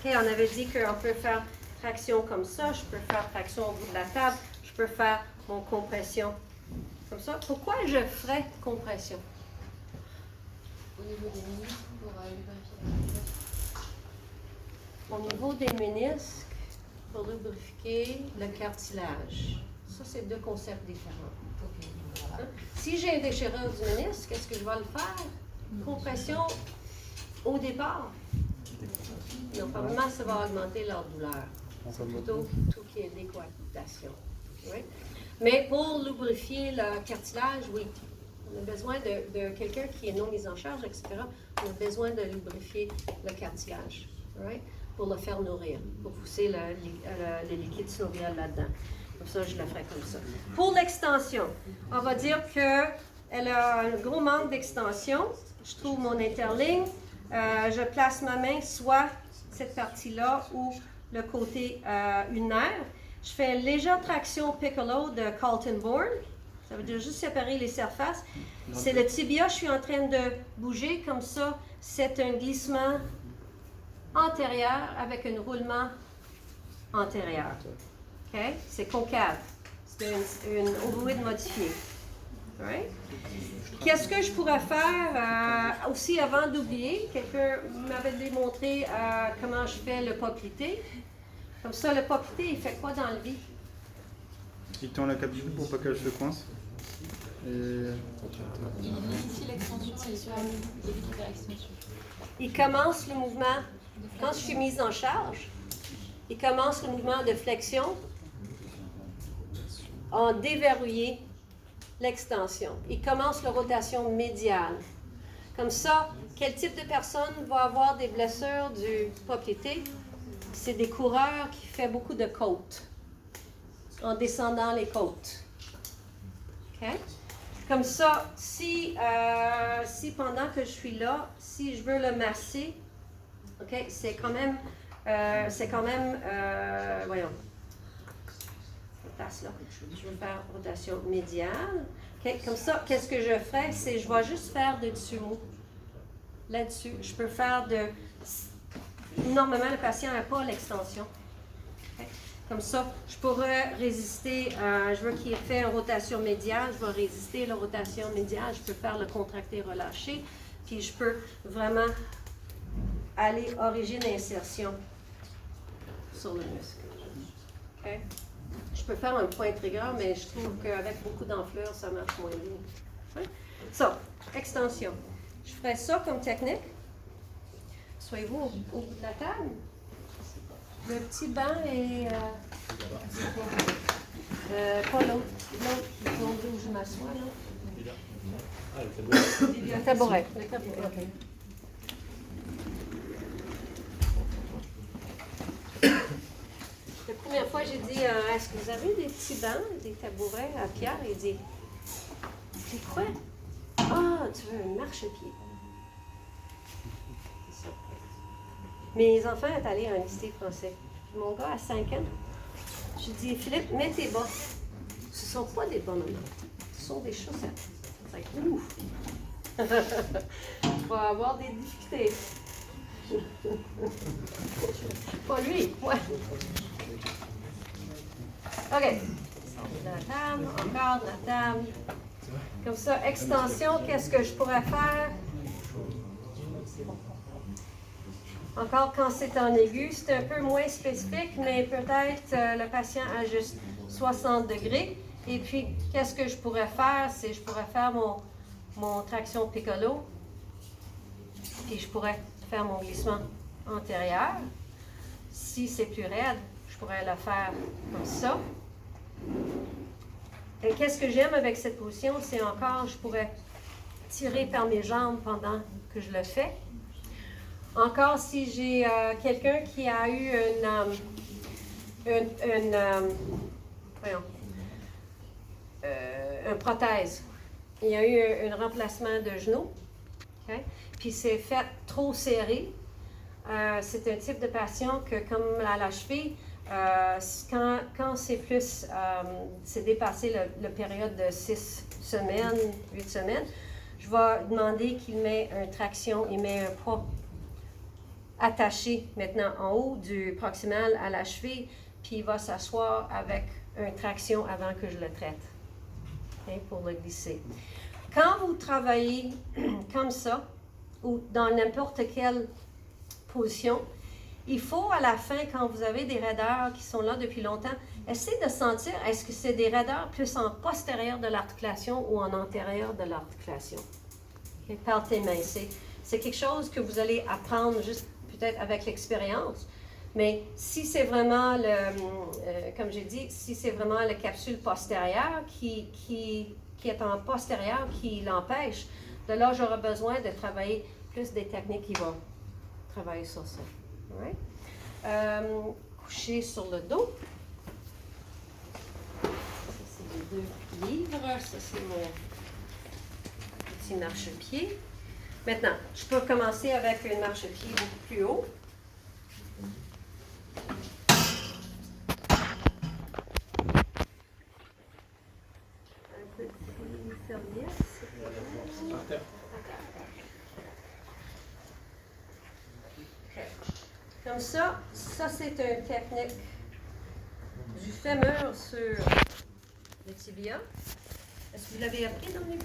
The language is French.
Okay, on avait dit qu'on peut faire traction comme ça, je peux faire traction au bout de la table, je peux faire mon compression comme ça. Pourquoi je ferais compression? Au niveau des ménisques pour lubrifier la Au niveau des ménisques, pour lubrifier le cartilage. Ça, c'est deux concepts différents. Hein? Si j'ai une déchirure du ménisque, est-ce que je vais le faire? Compression au départ? Non, probablement, ça va augmenter leur douleur. C'est plutôt tout qui est décoagulation. Oui? Mais pour lubrifier le cartilage, oui. On a besoin de quelqu'un qui est non mis en charge, etc. On a besoin de lubrifier le cartilage, right? Pour le faire nourrir, pour pousser le liquide synovial là-dedans. Comme ça, je le ferai comme ça. Pour l'extension, on va dire qu'elle a un gros manque d'extension. Je trouve mon interligne. Je place ma main soit cette partie-là ou le côté ulnaire. Je fais une légère traction piccolo de Carlton Bourne. Ça veut dire juste séparer les surfaces. C'est le tibia, je suis en train de bouger comme ça. C'est un glissement antérieur avec un roulement antérieur. Okay? C'est concave. C'est une ovoïde modifiée. Right? Qu'est-ce que je pourrais faire aussi avant d'oublier? Quelqu'un m'avait démontré comment je fais le poplité. Comme ça, le poplité, il fait quoi dans le vie? Il tend la capsule pour pas qu'elle se coince. Et... Il initie l'extension et sur l'extension. Il commence le mouvement, quand je suis mise en charge, il commence le mouvement de flexion en déverrouillé l'extension. Il commence la rotation médiale. Comme ça, quel type de personne va avoir des blessures du poplité? C'est des coureurs qui font beaucoup de côtes, en descendant les côtes. OK? Comme ça, si pendant que je suis là, si je veux le masser, OK, c'est quand même, voyons, place là. Je vais faire rotation médiale. OK, comme ça, qu'est-ce que je ferais? C'est, je vais juste faire de dessous là-dessus. Je peux faire de, normalement, le patient n'a pas l'extension. Okay? Comme ça, je pourrais résister, je veux qu'il ait fait une rotation médiale, je vais résister la rotation médiale, je peux faire le contracté relâché, puis je peux vraiment aller origine-insertion sur le muscle. Okay? Je peux faire un point trigger, mais je trouve qu'avec beaucoup d'enflure, ça marche moins bien. Okay? Ça, extension. Je ferai ça comme technique. Soyez-vous au bout de la table. Le petit banc est... pas l'autre. L'autre où je m'assois, là. Ah, le tabouret. Le tabouret, OK. La première fois, j'ai dit, est-ce que vous avez des petits bancs, des tabourets à Pierre? Il dit, c'est quoi? Ah, tu veux un marchepied. C'est ça. Mes enfants sont allés à un lycée français. Mon gars a 5 ans. J'ai dit, Philippe, mets tes bas. Ce ne sont pas des bas, maman. Ce sont des chaussettes. C'est ouf! Tu vas avoir des difficultés. Pas lui, moi. OK. De la table, encore de la table. Comme ça, extension, qu'est-ce que je pourrais faire? Encore quand c'est en aigu, c'est un peu moins spécifique, mais peut-être le patient a juste 60 degrés. Et puis, qu'est-ce que je pourrais faire? C'est je pourrais faire mon traction piccolo. Puis je pourrais faire mon glissement antérieur. Si c'est plus raide, je pourrais le faire comme ça. Et qu'est-ce que j'aime avec cette position? C'est encore, je pourrais tirer par mes jambes pendant que je le fais. Encore, si j'ai quelqu'un qui a eu une prothèse, il y a eu un remplacement de genou, okay? Puis c'est fait trop serré. C'est un type de patient que, comme à la cheville, quand c'est plus, c'est dépassé la période de 6 semaines, 8 semaines, je vais demander qu'il met une traction, il met un poids attaché maintenant en haut du proximal à la cheville, puis il va s'asseoir avec une traction avant que je le traite, okay, pour le glisser. Quand vous travaillez comme ça, ou dans n'importe quelle position, il faut à la fin, quand vous avez des raideurs qui sont là depuis longtemps, essayer de sentir, est-ce que c'est des raideurs plus en postérieur de l'articulation ou en antérieur de l'articulation? Okay, par tes mains. C'est quelque chose que vous allez apprendre juste peut-être avec l'expérience. Mais si c'est vraiment comme j'ai dit, si c'est vraiment la capsule postérieure qui est en postérieur qui l'empêche, de là, j'aurai besoin de travailler plus des techniques qui vont travailler sur ça. Right? Coucher sur le dos. Ça, c'est les 2 livres. Ça, c'est mon petit marchepied. Maintenant, je peux commencer avec une marchepied beaucoup plus haut. Un petit serviette. Comme ça c'est une technique du fémur sur le tibia. Est-ce que vous l'avez appris dans les